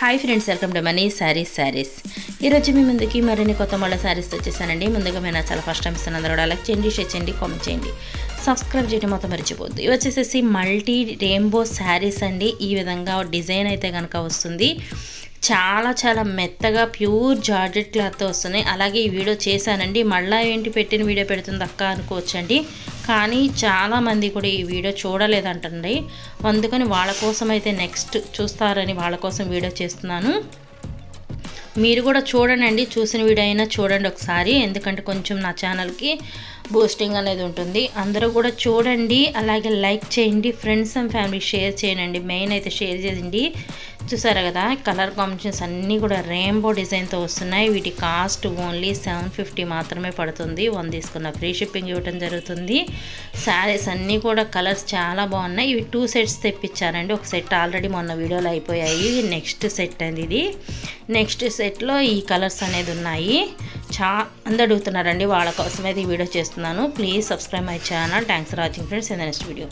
Hi friends, welcome to money saris. ఈరోజు మీ ముందుకి మరిన్ని కొత్త మళ్ళీ శారీస్తో వచ్చేసానండి. ముందుగా నేను చాలా ఫస్ట్ టైం ఇస్తాను, అందరూ కూడా లైక్ చేయండి, షేర్ చేయండి, కామెంట్ చేయండి, సబ్స్క్రైబ్ చేయడం మొత్తం మర్చిపోద్దు. ఇవి వచ్చేసేసి మల్టీ రెయిన్బో శారీస్ అండి. ఈ విధంగా డిజైన్ అయితే కనుక వస్తుంది. చాలా మెత్తగా ప్యూర్ జార్జెట్ క్లాత్తో వస్తున్నాయి. అలాగే ఈ వీడియో చేశానండి, మళ్ళీ ఏంటి పెట్టిన వీడియో పెడుతుంది అక్క అనుకోవచ్చండి. కానీ చాలామంది కూడా ఈ వీడియో చూడలేదంటండి. అందుకని వాళ్ళ కోసం అయితే నెక్స్ట్ చూస్తారని వాళ్ళ కోసం వీడియో చేస్తున్నాను. మీరు కూడా చూడండి, చూసిన వీడియో అయినా చూడండి ఒకసారి, ఎందుకంటే కొంచెం నా ఛానల్కి బూస్టింగ్ అనేది ఉంటుంది. అందరూ కూడా చూడండి, అలాగే లైక్ చేయండి, ఫ్రెండ్స్ అండ్ ఫ్యామిలీ షేర్ చేయండి. మెయిన్ అయితే షేర్ చేయండి. చూసారా కదా, కలర్ కాంబినేషన్స్ అన్నీ కూడా రెయిన్బో డిజైన్తో వస్తున్నాయి. వీటి కాస్ట్ ఓన్లీ 750 మాత్రమే పడుతుంది. 1 తీసుకున్న ఫ్రీ షిప్పింగ్ ఇవ్వడం జరుగుతుంది. శారీస్ అన్నీ కూడా కలర్స్ చాలా బాగున్నాయి. ఇవి 2 సెట్స్ తెప్పించానండి. ఒక సెట్ ఆల్రెడీ మొన్న వీడియోలో అయిపోయాయి. నెక్స్ట్ సెట్ అండి ఇది. నెక్స్ట్ సెట్లో ఈ కలర్స్ అనేది ఉన్నాయి. అందరూ అడుగుతున్నారండి, వాళ్ళ కోసం అయితే ఈ వీడియో చేస్తున్నాను. Please subscribe my channel. Thanks for watching friends. In the next video.